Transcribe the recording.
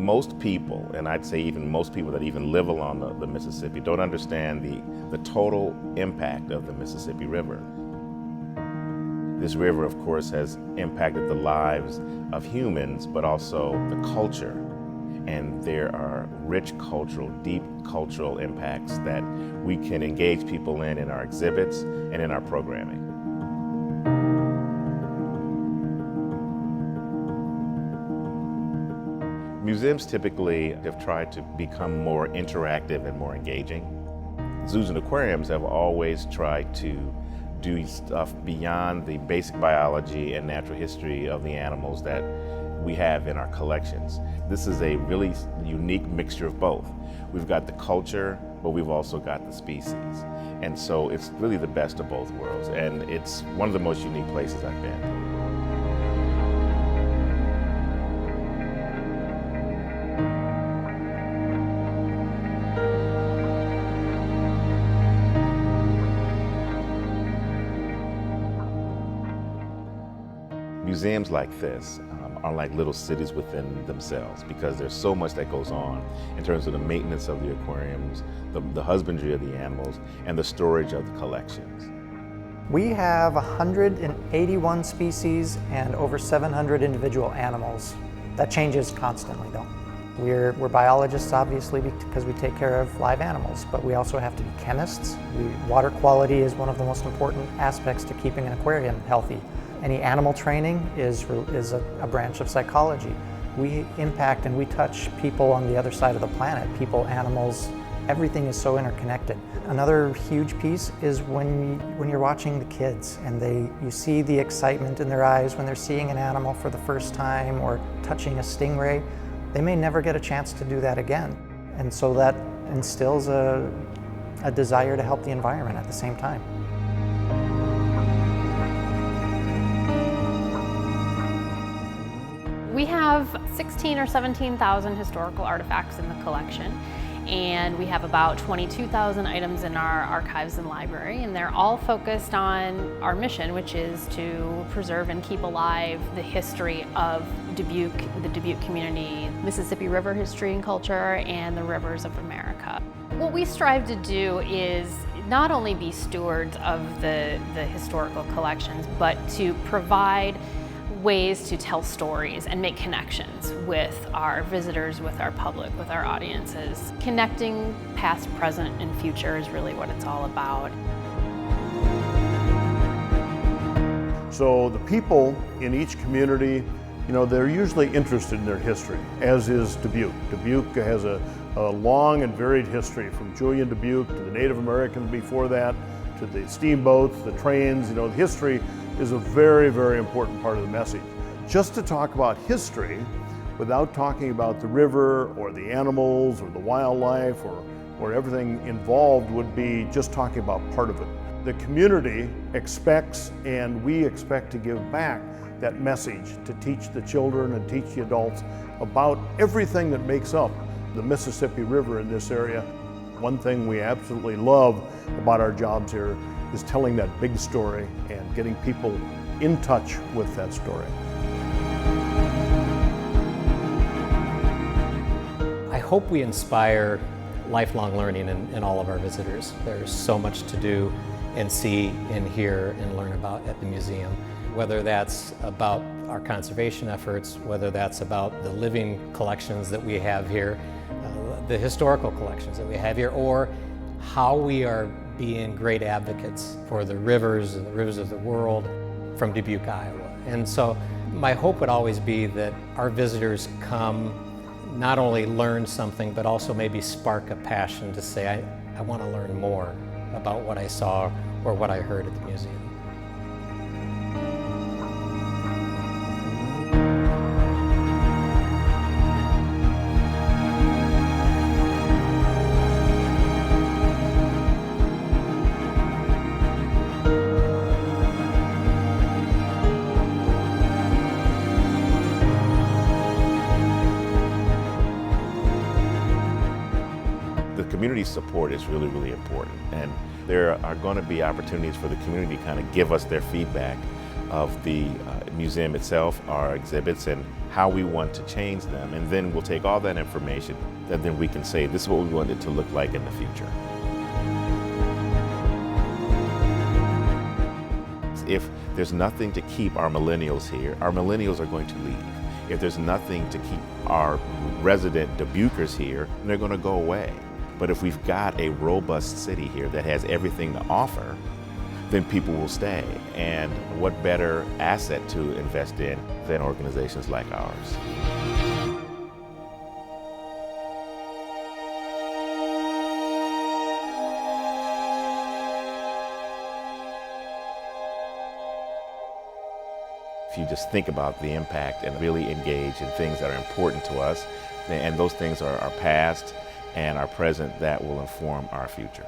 Most people, and I'd say even most people that even live along the Mississippi, don't understand the total impact of the Mississippi River. This river, of course, has impacted the lives of humans, but also the culture. And there are rich cultural, deep cultural impacts that we can engage people in our exhibits and in our programming. Museums typically have tried to become more interactive and more engaging. Zoos and aquariums have always tried to do stuff beyond the basic biology and natural history of the animals that we have in our collections. This is a really unique mixture of both. We've got the culture, but we've also got the species. And so it's really the best of both worlds, and it's one of the most unique places I've been. Museums like this are like little cities within themselves because there's so much that goes on in terms of the maintenance of the aquariums, the husbandry of the animals, and the storage of the collections. We have 181 species and over 700 individual animals. That changes constantly though. We're biologists obviously because we take care of live animals, but we also have to be chemists. Water quality is one of the most important aspects to keeping an aquarium healthy. Any animal training is a branch of psychology. We impact and we touch people on the other side of the planet, people, animals, everything is so interconnected. Another huge piece is when you're watching the kids and you see the excitement in their eyes when they're seeing an animal for the first time or touching a stingray. They may never get a chance to do that again. And so that instills a desire to help the environment at the same time. We have 16 or 17,000 historical artifacts in the collection, and we have about 22,000 items in our archives and library, and they're all focused on our mission, which is to preserve and keep alive the history of Dubuque, the Dubuque community, Mississippi River history and culture, and the rivers of America. What we strive to do is not only be stewards of the historical collections, but to provide ways to tell stories and make connections with our visitors, with our public, with our audiences. Connecting past, present, and future is really what it's all about. So the people in each community, they're usually interested in their history, as is Dubuque. Dubuque has a long and varied history, from Julian Dubuque to the Native Americans before that, to the steamboats, the trains. The history is a very, very important part of the message. Just to talk about history without talking about the river or the animals or the wildlife or everything involved would be just talking about part of it. The community expects, and we expect to give back that message to teach the children and teach the adults about everything that makes up the Mississippi River in this area. One thing we absolutely love about our jobs here is telling that big story and getting people in touch with that story. I hope we inspire lifelong learning in all of our visitors. There's so much to do and see and hear and learn about at the museum. Whether that's about our conservation efforts, whether that's about the living collections that we have here, the historical collections that we have here, or how we are being great advocates for the rivers and the rivers of the world from Dubuque, Iowa. And so my hope would always be that our visitors come not only learn something, but also maybe spark a passion to say, I want to learn more about what I saw or what I heard at the museum. Community support is really, really important, and there are going to be opportunities for the community to kind of give us their feedback of the museum itself, our exhibits, and how we want to change them, and then we'll take all that information and then we can say this is what we want it to look like in the future. If there's nothing to keep our millennials here, our millennials are going to leave. If there's nothing to keep our resident Dubuquers here, they're going to go away. But if we've got a robust city here that has everything to offer, then people will stay. And what better asset to invest in than organizations like ours? If you just think about the impact and really engage in things that are important to us, and those things are our past and our present, that will inform our future.